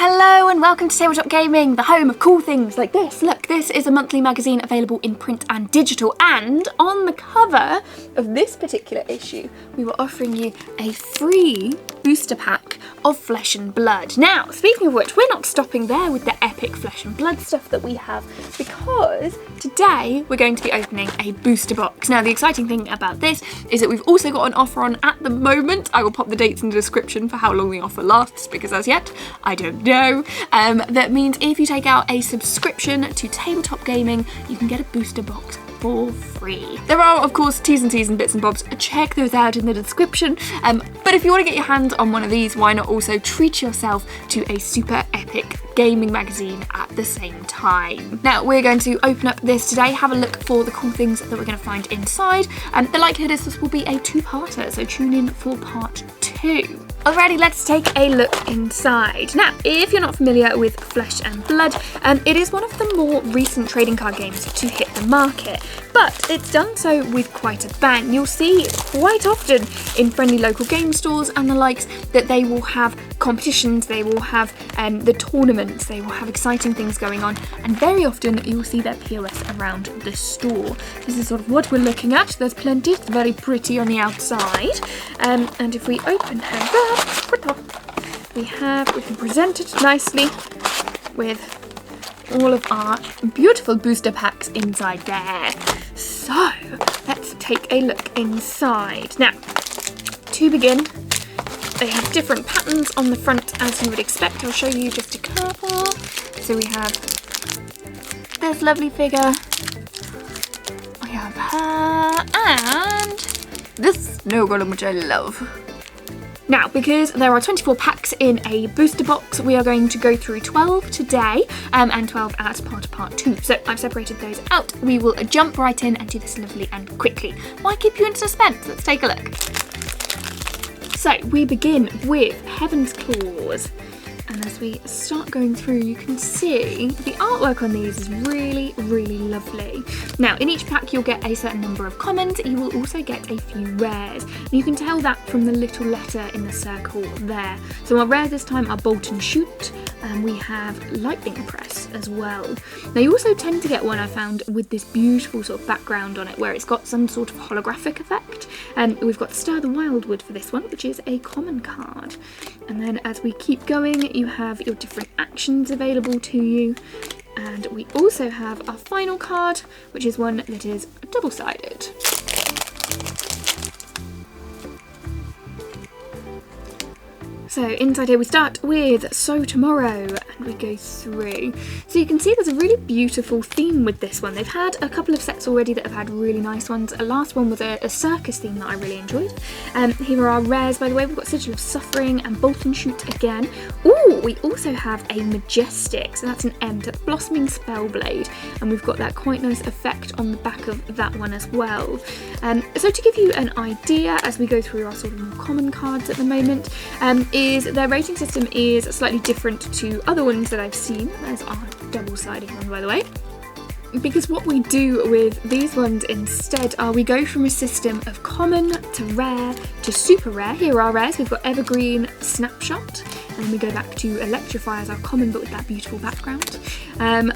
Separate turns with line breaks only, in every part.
Hello and welcome to Tabletop Gaming, the home of cool things like this. Look, this is a monthly magazine available in print and digital, and on the cover of this particular issue, we were offering you a free booster pack of Flesh and Blood. Now, speaking of which, we're not stopping there with the epic Flesh and Blood stuff that we have, because today we're going to be opening a booster box. Now, the exciting thing about this is that we've also got an offer on at the moment. I will pop the dates in the description for how long the offer lasts, because as yet, I don't know. That means if you take out a subscription to Tabletop Gaming, you can get a booster box for free. There are, of course, T's and bits and bobs. Check those out in the description. But if you want to get your hands on one of these, why not also treat yourself to a super epic gaming magazine at the same time. Now, we're going to open up this today, have a look for the cool things that we're going to find inside. The likelihood is this will be a two-parter, so tune in for part 2. Alrighty, let's take a look inside. Now, if you're not familiar with Flesh and Blood, it is one of the more recent trading card games to hit the market, but it's done so with quite a bang. You'll see quite often in friendly local game stores and the likes that they will have competitions, they will have the tournaments, they will have exciting things going on, and very often you will see their POS around the store. This is sort of what we're looking at. There's plenty, it's very pretty on the outside, and if we open her up, we can present it nicely with all of our beautiful booster packs inside there. So let's take a look inside. Now, to begin, they have different patterns on the front as you would expect. I'll show you just a couple. So we have this lovely figure, we have her, and this snow golem, which I love. Now, because there are 24 packs in a booster box, we are going to go through 12 today and 12 as part of part 2. So I've separated those out. We will jump right in and do this lovely and quickly. Why keep you in suspense? Let's take a look. So we begin with Heaven's Claws. And as we start going through, you can see the artwork on these is really, really lovely. Now, in each pack, you'll get a certain number of commons. You will also get a few rares. And you can tell that from the little letter in the circle there. So our rares this time are Bolt and Shoot, and we have Lightning Press as well. Now, you also tend to get one I found with this beautiful sort of background on it, where it's got some sort of holographic effect. And we've got Stir the Wildwood for this one, which is a common card. And then as we keep going, you have your different actions available to you, and we also have our final card, which is one that is double-sided. So inside here we start with So Tomorrow, and we go through. So you can see there's a really beautiful theme with this one. They've had a couple of sets already that have had really nice ones. The last one was a circus theme that I really enjoyed. Here are our rares, by the way. We've got Sigil of Suffering and Bolt and Shoot again. Ooh, we also have a Majestic, so that's an M, that's Blossoming Spellblade, and we've got that quite nice effect on the back of that one as well. So to give you an idea, as we go through our sort of more common cards at the moment, their rating system is slightly different to other ones that I've seen. There's our double-sided one, by the way. Because what we do with these ones instead are we go from a system of common to rare to super rare. Here are our rares. We've got Evergreen, Snapshot, and we go back to Electrify as our common, but with that beautiful background.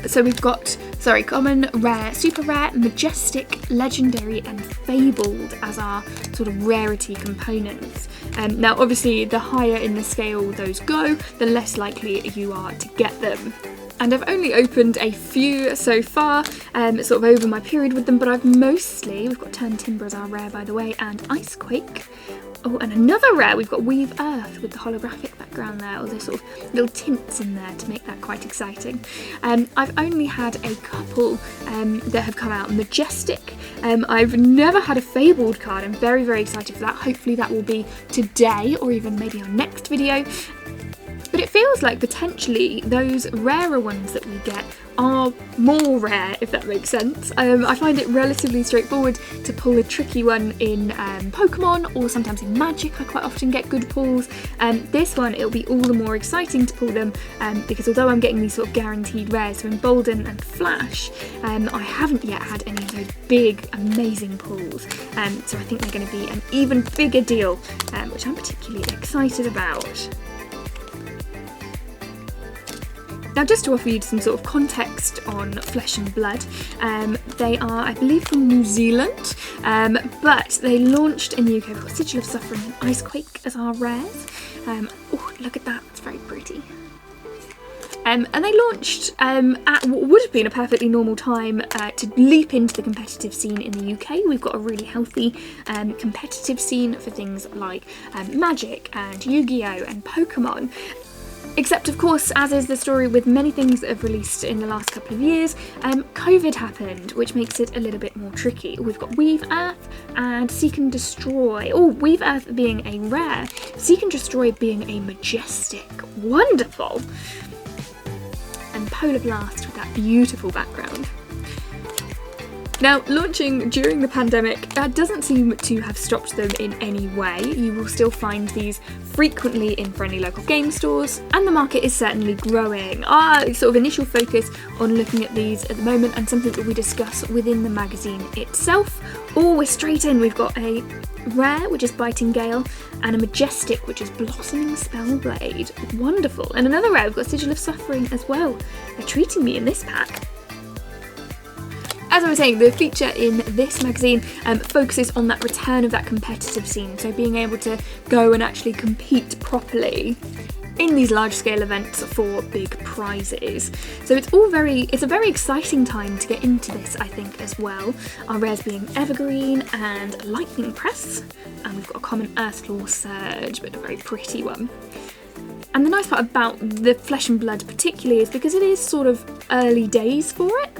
So we've got, common, rare, super rare, majestic, legendary, and fabled as our sort of rarity components. Now, obviously, the higher in the scale those go, the less likely you are to get them. And I've only opened a few so far, sort of over my period with them, but we've got Turn Timber as our rare, by the way, and Icequake. Oh, and another rare, we've got Weave Earth with the holographic background there, all those sort of little tints in there to make that quite exciting. I've only had a couple that have come out. Majestic. I've never had a Fabled card. I'm very, very excited for that. Hopefully that will be today or even maybe our next video. But it feels like potentially those rarer ones that we get are more rare, if that makes sense. I find it relatively straightforward to pull a tricky one in Pokemon, or sometimes in Magic I quite often get good pulls. This one, it'll be all the more exciting to pull them because although I'm getting these sort of guaranteed rares, so Embolden and Flash, I haven't yet had any of those big, amazing pulls. So I think they're going to be an even bigger deal, which I'm particularly excited about. Now, just to offer you some sort of context on Flesh and Blood, they are, I believe, from New Zealand, but they launched in the UK. We've got Sigil of Suffering and Icequake as our rares. Oh, look at that, it's very pretty. And they launched at what would have been a perfectly normal time to leap into the competitive scene in the UK. We've got a really healthy competitive scene for things like Magic and Yu-Gi-Oh! And Pokemon. Except, of course, as is the story with many things that have released in the last couple of years, COVID happened, which makes it a little bit more tricky. We've got Weave Earth and Seek and Destroy. Oh, Weave Earth being a rare, Seek and Destroy being a majestic. Wonderful! And Polar Blast with that beautiful background. Now, launching during the pandemic doesn't seem to have stopped them in any way. You will still find these frequently in friendly local game stores, and the market is certainly growing. Our sort of initial focus on looking at these at the moment, and something that we discuss within the magazine itself. Oh, we're straight in. We've got a rare, which is Biting Gale, and a majestic, which is Blossoming Spellblade. Wonderful. And another rare, we've got Sigil of Suffering as well. They're treating me in this pack. As I was saying, the feature in this magazine focuses on that return of that competitive scene, so being able to go and actually compete properly in these large-scale events for big prizes. So it's a very exciting time to get into this, I think, as well. Our rares being Evergreen and Lightning Press, and we've got a common Earthlaw Surge, but a very pretty one. And the nice part about the Flesh and Blood particularly is because it is sort of early days for it.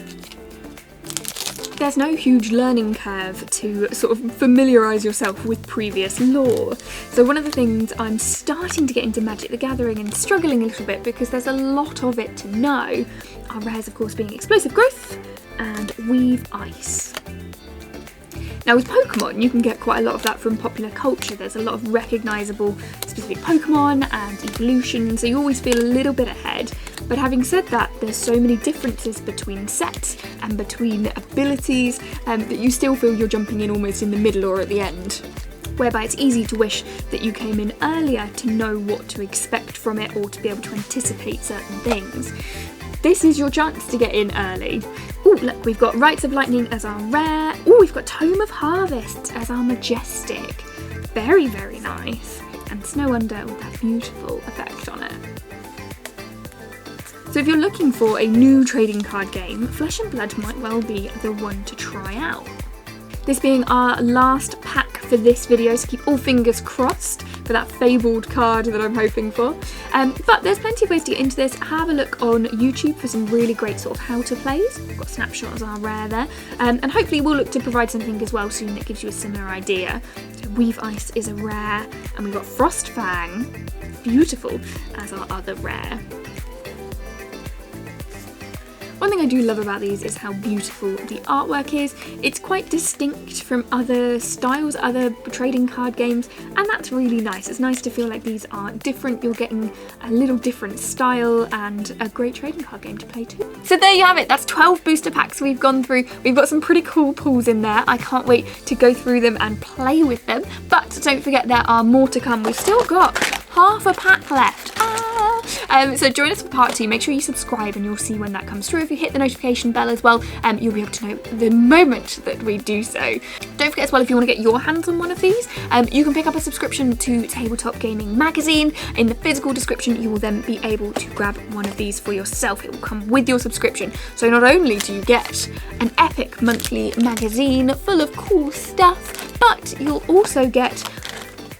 There's no huge learning curve to sort of familiarise yourself with previous lore. So one of the things I'm starting to get into Magic the Gathering and struggling a little bit because there's a lot of it to know. Our rares, of course, being Explosive Growth and Weave Ice. Now with Pokemon, you can get quite a lot of that from popular culture. There's a lot of recognisable specific Pokemon and evolution, so you always feel a little bit ahead. But having said that, there's so many differences between sets and between abilities that you still feel you're jumping in almost in the middle or at the end. Whereby it's easy to wish that you came in earlier to know what to expect from it or to be able to anticipate certain things. This is your chance to get in early. Oh, look, we've got Rites of Lightning as our rare. Oh, we've got Tome of Harvest as our majestic. Very, very nice. And Snow Under with that beautiful effect on it. So if you're looking for a new trading card game, Flesh and Blood might well be the one to try out. This being our last pack for this video, so keep all fingers crossed for that fabled card that I'm hoping for. But there's plenty of ways to get into this. Have a look on YouTube for some really great sort of how-to plays. We've got Snapshot as our rare there. And hopefully we'll look to provide something as well soon that gives you a similar idea. So Weave Ice is a rare, and we've got Frost Fang, beautiful, as our other rare. One thing I do love about these is how beautiful the artwork is. It's quite distinct from other styles, other trading card games, and that's really nice. It's nice to feel like these are different. You're getting a little different style and a great trading card game to play too. So there you have it. That's 12 booster packs we've gone through. We've got some pretty cool pulls in there. I can't wait to go through them and play with them. But don't forget there are more to come. We've still got half a pack left. So join us for part 2. Make sure you subscribe and you'll see when that comes through. If you hit the notification bell as well, you'll be able to know the moment that we do so. Don't forget as well, if you want to get your hands on one of these, you can pick up a subscription to Tabletop Gaming magazine. In the physical description, you will then be able to grab one of these for yourself. It will come with your subscription. So not only do you get an epic monthly magazine full of cool stuff, but you'll also get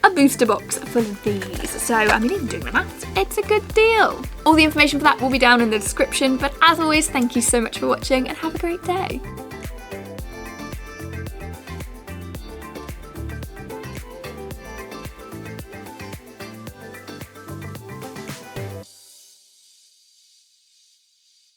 a booster box full of these. So, I mean, even doing the maths, it's a good deal. All the information for that will be down in the description, but as always, thank you so much for watching and have a great day.